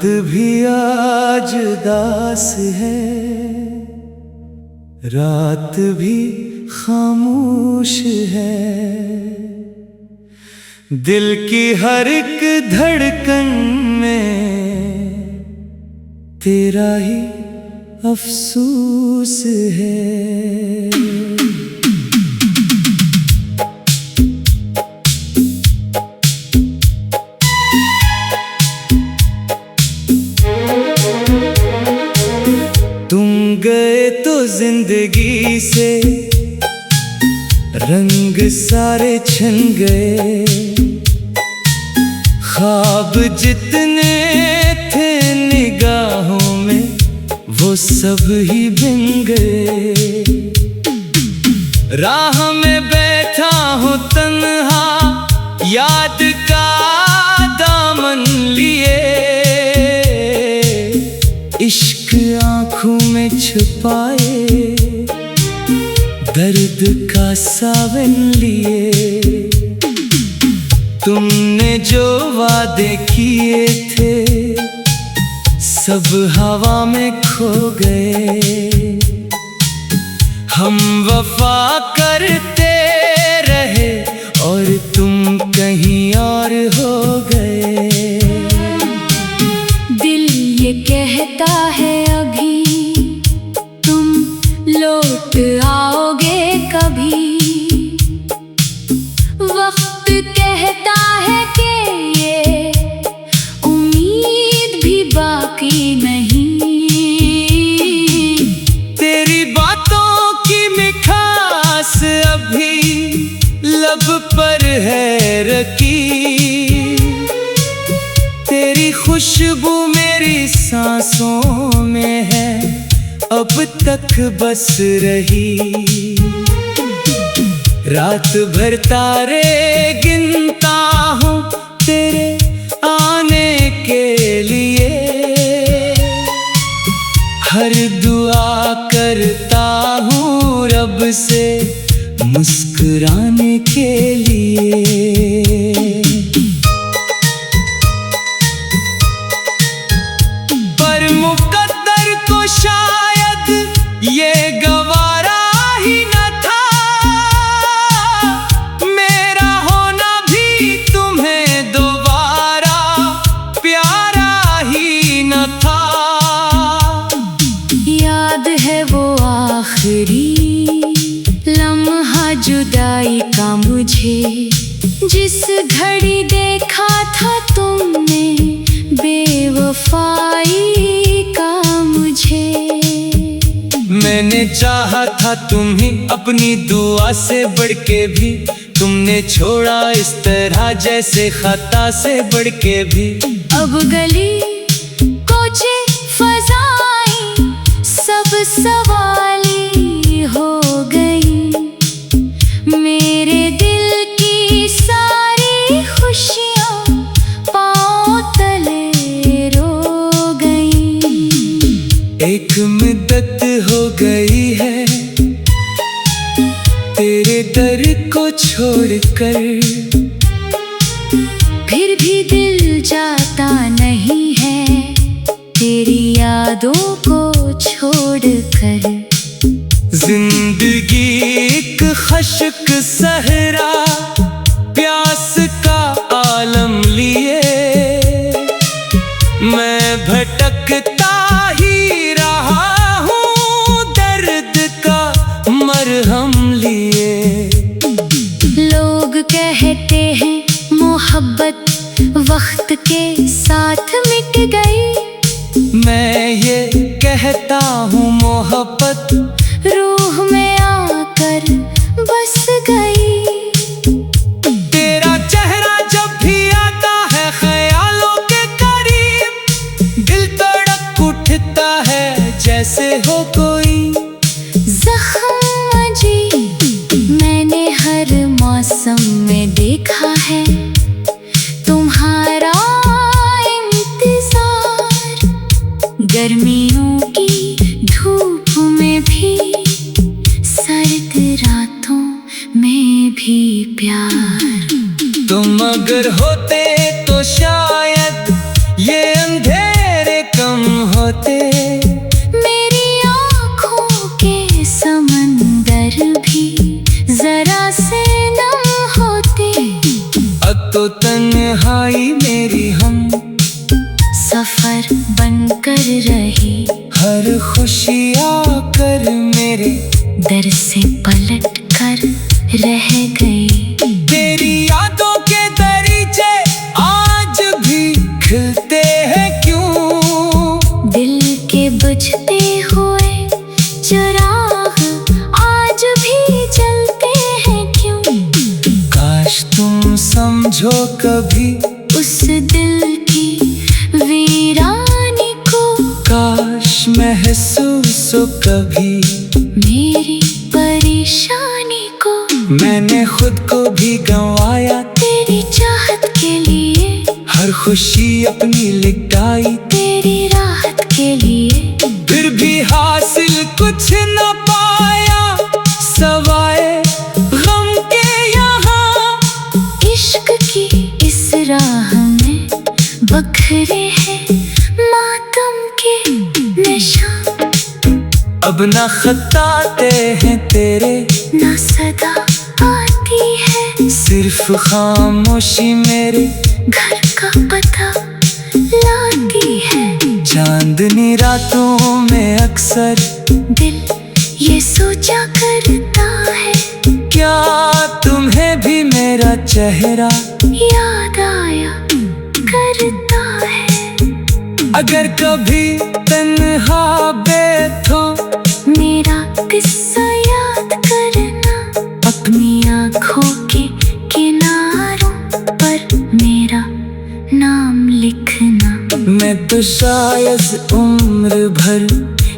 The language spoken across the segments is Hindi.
चांद भी आज उदास है, रात भी खामोश है। दिल की हर एक धड़कन में तेरा ही अफसोस है। गए तो जिंदगी से रंग सारे छन गए, ख्वाब जितने थे निगाहों में वो सब ही बिन गए। राह में बैठा हूँ तन्हा याद का दामन लिए, इश्क आँखों में छुपाए दर्द का सावन लिए। तुमने जो वादे किए थे सब हवा में खो गए। हम वफा करते रहे और तुम कहीं और हो गए। दिल ये कहता है अभी तुम लौट आओगे कभी, वक्त कहता है कि ये उम्मीद भी बाकी नहीं। तेरी बातों की मिठास अभी लब पर है रखी, तेरी खुशबू मेरी सांसों में है अब तक बस रही। रात भर तारे गिनता हूँ तेरे आने के लिए, हर दुआ करता हूँ रब से मुस्कुराने के लिए। पर मुकद्दर को शायद ये गवारा ही न था, मेरा होना भी तुम्हें दोबारा प्यारा ही न था। याद है वो आखिरी लम्हा जुदाई का मुझे, जिस घड़ी देखा था तुमने बेवफाई का मुझे। मैंने चाहा था तुम्हें अपनी दुआ से बढ़ के भी, तुमने छोड़ा इस तरह जैसे खता से बढ़ के भी। अब गली कोचे फजाएं सब सवाली हो गई, मेरे दिल की सारी खुशियाँ पाँव तले रो गई। एक मुद्दत हो गई है तेरे दर को छोड़कर, फिर भी दिल जाता नहीं है तेरी यादों को छोड़कर। जिंदगी एक खश्क सहरा प्यास का आलम लिए, मैं भटकता ही रहा हूँ दर्द का मरहम लिए। लोग कहते हैं मोहब्बत वक्त के साथ मिट गई, मैं ये कहता हूँ मोहब्बत रूह में आकर बस गई। तेरा चेहरा जब भी आता है ख्यालों के करीब, दिल तड़प उठता है जैसे हो कोई ज़ख्म जी मैंने हर मौसम में देखा है तुम्हारा इंतजार, गर्मियों की धूप में भी सर्द रातों में भी प्यार। तुम अगर होते तो शायद ये अंधेरा तो तन्हाई मेरी हम सफर बनकर रही, हर खुशी आकर मेरे दर से पलट कर रह गई। तेरी यादों के दरीचे आज भी खिलते हैं क्यों? दिल के बुझते हुए चिराग आज भी जलते हैं क्यों? काश तुम समझो कभी उस दिल की वीरानी को, काश महसूस हो कभी मेरी परेशानी को। मैंने खुद को भी गंवाया तेरी चाहत के लिए, हर खुशी अपनी लिटाई तेरी राहत के लिए। फिर भी हासिल कुछ न पाया सवाए गम के यहाँ। इश्क की इस राह में बखरे हैं मातम के निशान। अब ना खताते हैं तेरे, ना सदा आती है, सिर्फ खामोशी मेरे घर का पता लाती है। चांदनी रातों में अक्सर दिल ये सोचा करता है, क्या तुम्हें भी मेरा चेहरा याद आया करता है। अगर कभी तन्हा बैठो मेरा किस्सा याद करना, अपनी आँखों के किनारों पर मेरा नाम लिखना। मैं तो शायद उम्र भर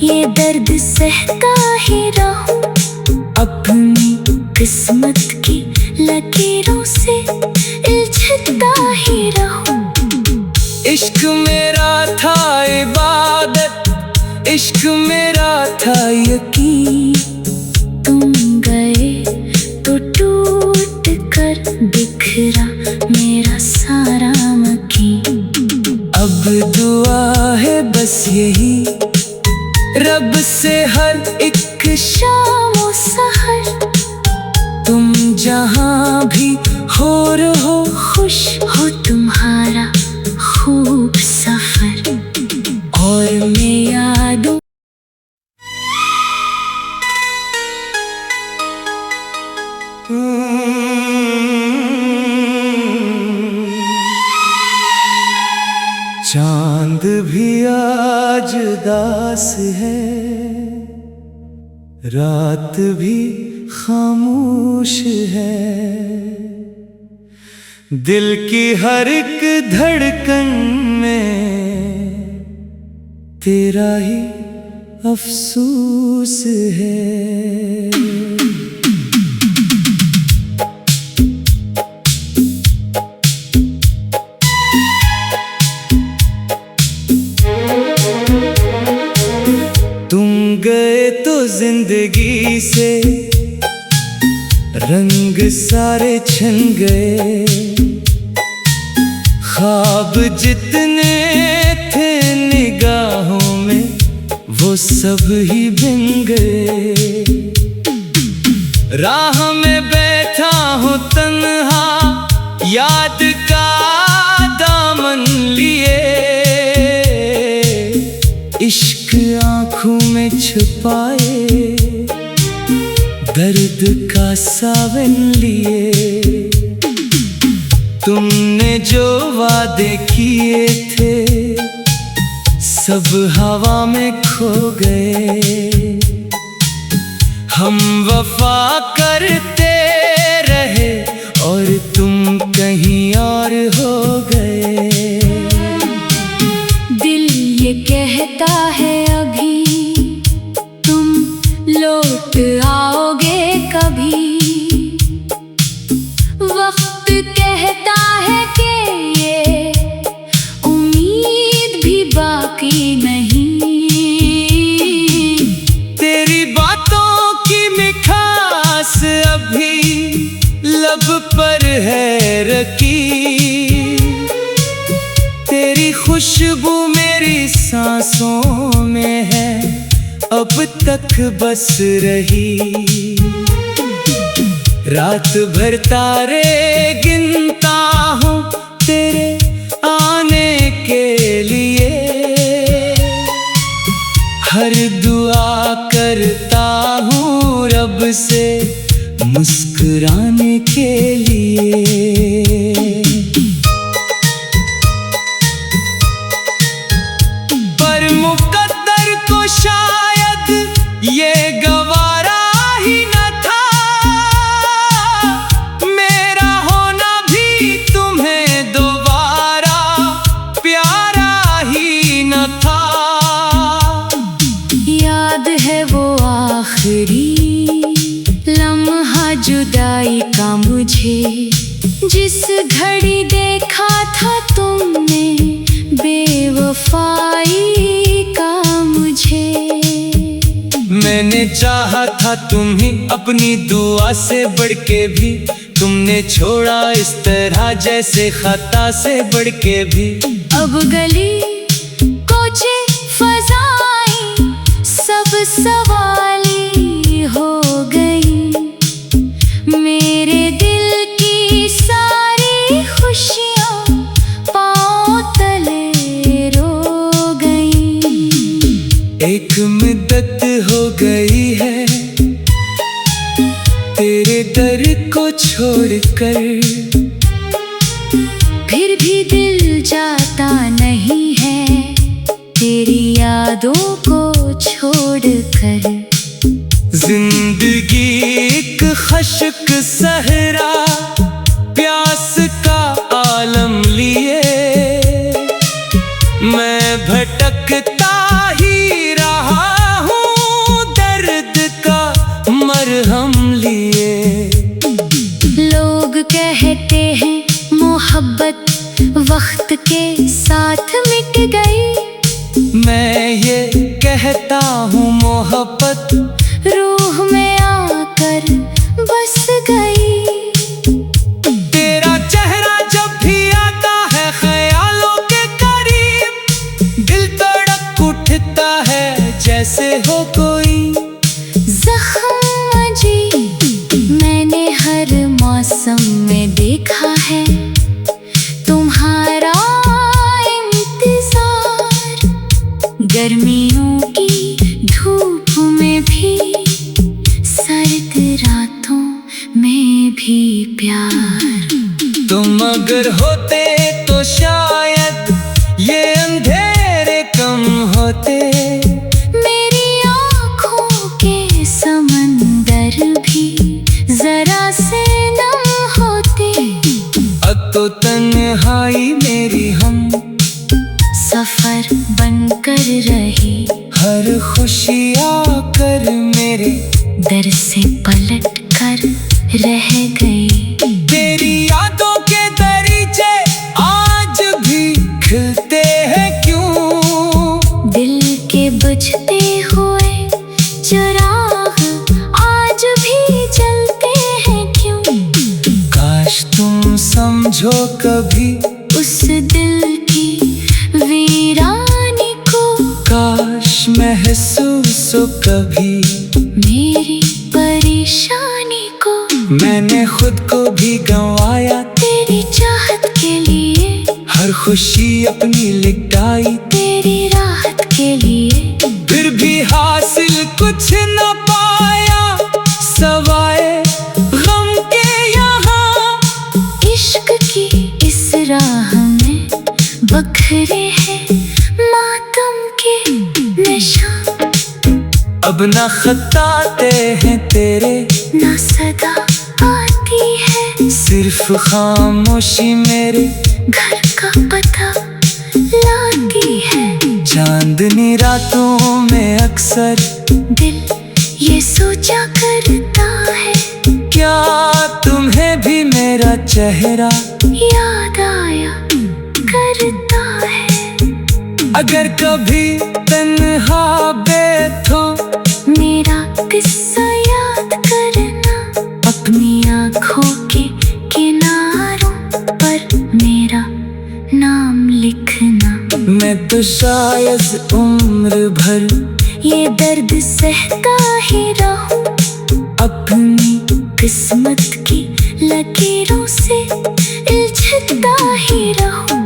ये दर्द सहता ही रहूं, अपनी किस्मत की लकीरों से उलझता ही रहूं। इश्क मेरा था इबादत, इश्क मेरा था यकीन। तुम गए तो टूट कर बिखरा मेरा सारा मकीन। अब दुआ है बस यही रब से हर एक शाम और सहर तुम जहाँ भी हो रहो, खुश हो तुम्हारा खूब सफर। और मैं यादों चांद भी आज दास है, रात भी खामोश है। दिल की हर एक धड़कन में तेरा ही अफसोस है। तुम गए तो जिंदगी से रंग सारे छिन गए, ख्वाब जितने थे निगाहों में वो सब ही बिन गए। राह में बैठा हूँ तन्हा याद का दामन लिए, इश्क आँखों में छुपाए दर्द का सावन लिए। तुमने जो वादे किए थे सब हवा में खो गए। हम वफा करते रहे और तुम कहीं और हो गए। दिल ये कहता है अभी तुम लौट आओगे कभी, वक्त कहता है कि ये उम्मीद भी बाकी नहीं। तेरी बातों की मिठास अभी लब पर है रखी, तेरी खुशबू मेरी सांसों में है अब तक बस रही। रात भर तारे गिनता हूँ तेरे आने के लिए। हर दुआ करता हूँ रब से मुस्कुराने के लिए। पर मुकद्दर को शायद ये गवारा ही न था, मेरा होना भी तुम्हें दोबारा प्यारा ही न था। याद है वो आखिरी लम्हा जुदाई का मुझे, जिस घड़ी देखा था तुमने बेवफाई का मुझे। मैंने चाहा था तुम्हें अपनी दुआ से बढ़ के भी, तुमने छोड़ा इस तरह जैसे खता से बढ़ के भी। अब गली कोचे फजाई सब सवाली हो गई, मेरे दिल की सारी खुशियाँ पाँव तले रो गई। एक मुद्दत हो गई है तेरे दर को छोड़कर, फिर भी दिल जाता नहीं है तेरी यादों को छोड़कर। जिंदगी एक खश्क सहरा प्यास का आलम लिए, मैं भटकता ही रहा हूँ दर्द का मरहम लिए। लोग कहते हैं मोहब्बत वक्त के साथ मिट गई, मैं ये कहता हूँ मोहब्बत रूह में आकर बस गई। तेरा चेहरा जब भी आता है ख्यालों के करीब, दिल तड़प उठता है जैसे हो कोई ज़ख्म अजीब मैंने हर मौसम में देखा है, तुम्हारा इंतजार। गर्मियों की धूप में भी, सर्द रातों में भी प्यार। तुम अगर होते तो शायद ये अंधेरे कम होते, मेरी आँखों के समंदर भी जरा से नम होते। अब तो तन्हाई मेरी हम सफर बनकर रही, हर खुशी आकर मेरे दर से पलट कर रह गई। तेरी यादों के दरीचे आज भी खिलते हैं क्यों, दिल के बुझते हुए चिराग आज भी जलते हैं क्यों। काश तुम समझो कभी उस दिल की वीरानी को, काश महसूस हो कभी मेरी परेशानी को। मैंने खुद को भी गंवाया तेरी चाहत के लिए, हर खुशी अपनी लिटाई तेरी राहत के लिए। फिर भी हासिल कुछ न पाया सवाए गम के यहाँ। इश्क की इस राह में बखरे हैं मातम के निशान, अब ना खताते हैं तेरे ना सदा आती है, सिर्फ खामोशी मेरे घर का पता लाती है। चांदनी रातों में अक्सर दिल ये सोचा करता है, क्या तुम्हें भी मेरा चेहरा याद आया करता है। अगर कभी तन्हा बैठो मेरा किस्सा याद करना, अपनी आँखों के किनारों पर मेरा नाम लिखना। मैं तो शायद उम्र भर ये दर्द सहता ही रहूं, अपनी किस्मत की लकीरों से उलझ लिखता ही रहूं।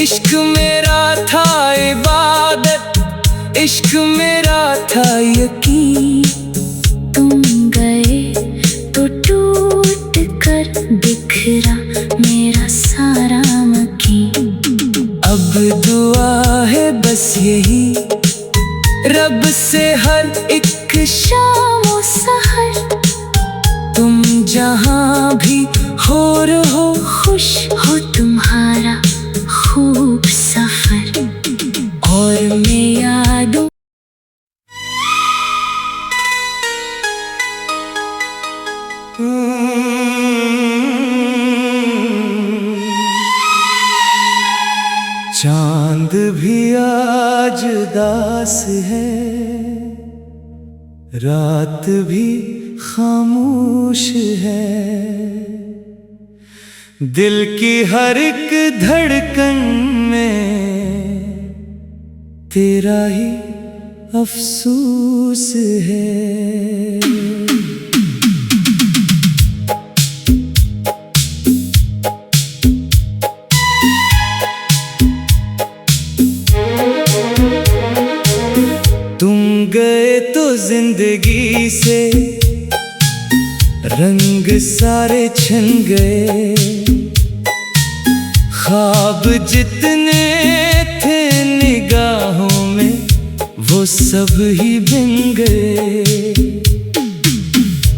इश्क मेरा था इबादत, इश्क मेरा था यकीन। तुम गए तो टूट कर बिखरा मेरा सारा मकीन। अब दुआ है बस यही रब से हर एक शाम ओ सहर तुम जहाँ भी हो रहो, खुश हो तुम्हारा खूब सफर। और मैं यादों चांद भी आज उदास है, रात भी खामोश है। दिल की हर एक धड़कन में तेरा ही अफसोस है। तुम गए तो जिंदगी से रंग सारे छिन गए। ख्वाब जितने थे निगाहों में वो सब ही बिन गए।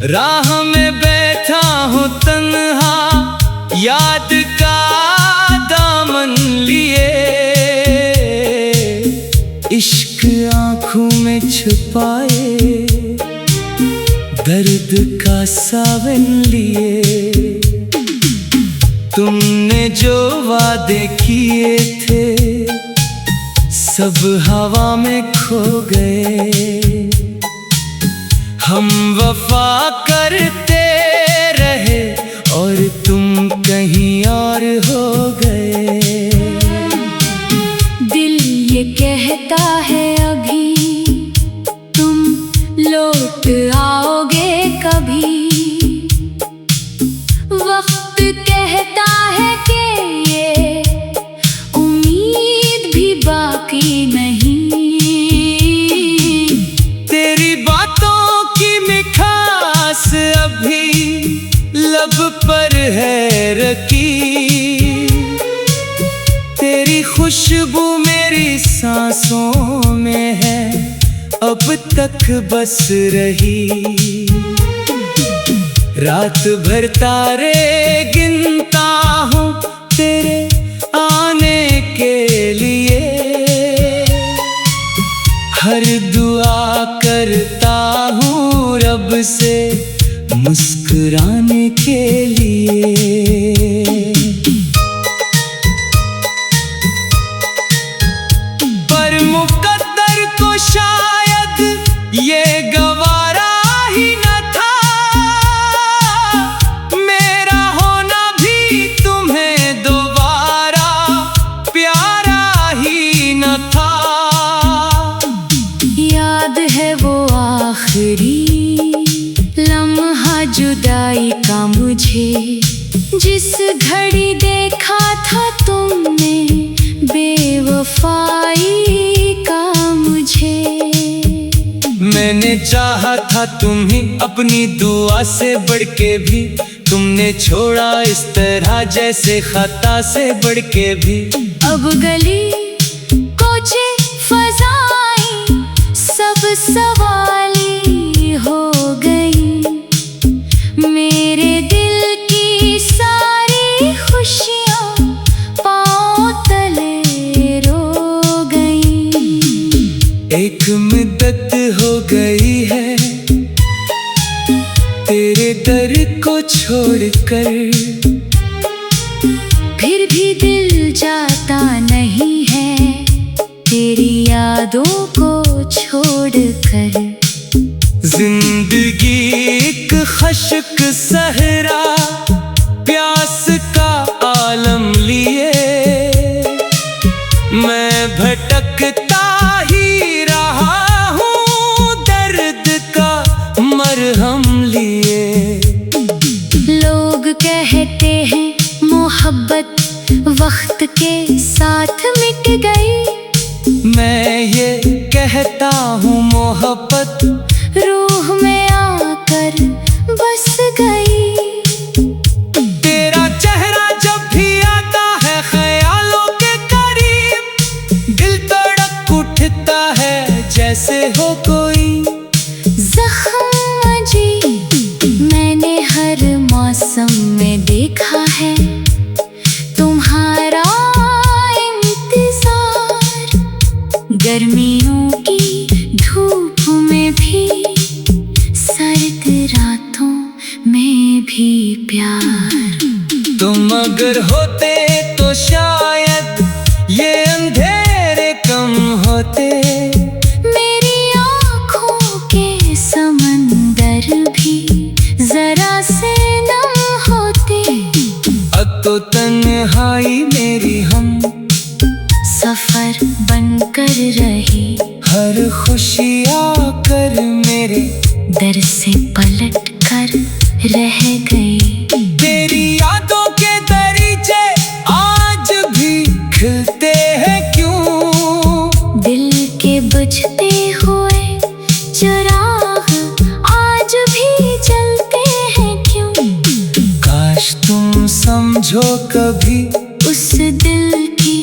राह में बैठा हूँ तन्हा याद का दामन लिए। इश्क आँखों में छुपाए दर्द का सावन लिए। तुमने जो वादे किए थे सब हवा में खो गए। हम वफा करते रहे और तुम कहीं और हो गए। दिल ये कहता है अभी तुम लौट आओगे कभी। वक्त कहता है कि ये उम्मीद भी बाकी नहीं। तेरी बातों की मिठास अभी लब पर है रखी। तेरी खुशबू मेरी सांसों में है अब तक बस रही। रात भर तारे गिनता हूँ तेरे आने के लिए। हर दुआ करता हूँ रब से मुस्कुराने के लिए। पर मुकद्दर को शायद ये गवारा ही न था। मेरा होना भी तुम्हें दोबारा प्यारा ही न था। याद है वो आखिरी लम्हा जुदाई का मुझे, जिस घड़ी देखा था तुमने बेवफाई का मुझे। मैंने चाहा था तुम ही अपनी दुआ से बढ़ के भी। तुमने छोड़ा इस तरह जैसे खता से बढ़ के भी। अब गली कोचे फजाई सब सवाली हो गई। मेरे दिल की सारी खुशियाँ पाँव तले रो गई। एक मुद्दत हो गई है तेरे दर को छोड़कर। फिर भी दिल जाता नहीं है तेरी यादों को छोड़कर। जिंदगी एक खश्क सहरा प्यास का आलम लिए। मैं भटकता ही रहा हूँ दर्द का मरहम लिए। लोग कहते हैं मोहब्बत कहता हूँ मोहब्बत रूह में आकर बस गई। तेरा चेहरा जब भी आता है ख्यालों के करीब, दिल तड़प उठता है जैसे हो कोई ज़ख्म अजीब मैंने हर मौसम में देखा है, तुम्हारा इंतजार। गर्मियों की धूप में भी, सर्द रातों में भी प्यार। तुम अगर होते तो शायद ये अंधेरे कम होते, मेरी आँखों के समंदर भी जरा से नम होते। अब तो तन्हाई मेरी हम सफर बनकर रही, हर खुशी आकर मेरे दर से पलट कर रह गई। तेरी यादों के दरीचे आज भी खिलते हैं क्यों? दिल के बुझते हुए चिराग आज भी जलते हैं क्यों? काश तुम समझो कभी उस दिल की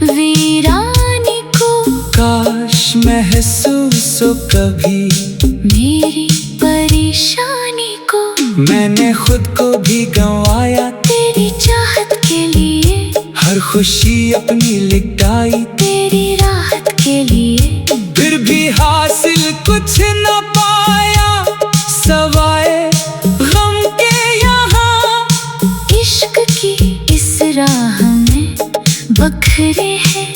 वीरानी को, काश महसूस हो कभी मेरी परेशानी को। मैंने खुद को भी गंवाया तेरी चाहत के लिए, हर खुशी अपनी लिटाई तेरी राहत के लिए। फिर भी हासिल कुछ न पाया सवाए गम के यहाँ। इश्क की इस राह में बखरे हैं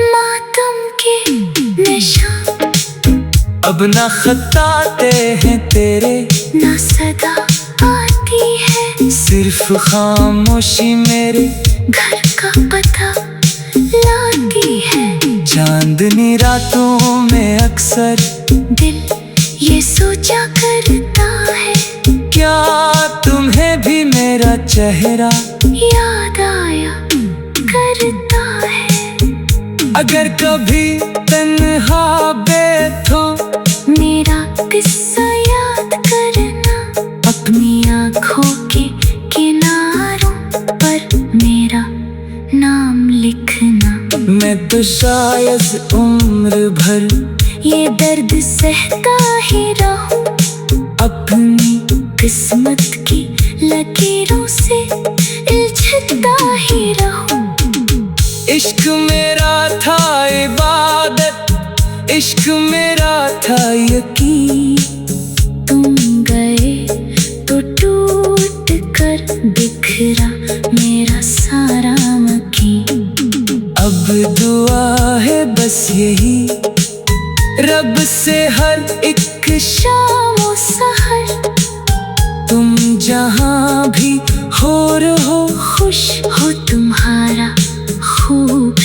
मातम के निशान। अब न खताते हैं तेरे, ना सदा आती है, सिर्फ खामोशी मेरे घर का पता लाती है। चांदनी रातों में अक्सर दिल ये सोचा करता है, क्या तुम्हें भी मेरा चेहरा याद आया करता है। अगर कभी तन्हा बैठो मेरा किस्सा याद करना, अपनी आँखों के किनारों पर मेरा नाम लिखना। मैं तो शायद उम्र भर ये दर्द सहता ही रहूं, अपनी किस्मत की लकीरों से उलझता ही रहूं। इश्क मेरा था इबादत, इश्क मेरा था यकीन। तुम गए तो टूट कर बिखरा मेरा सारा मकीन। अब दुआ है बस यही रब से हर एक शाम और सहर तुम जहाँ भी हो रहो, खुश हो तुम्हारा खूब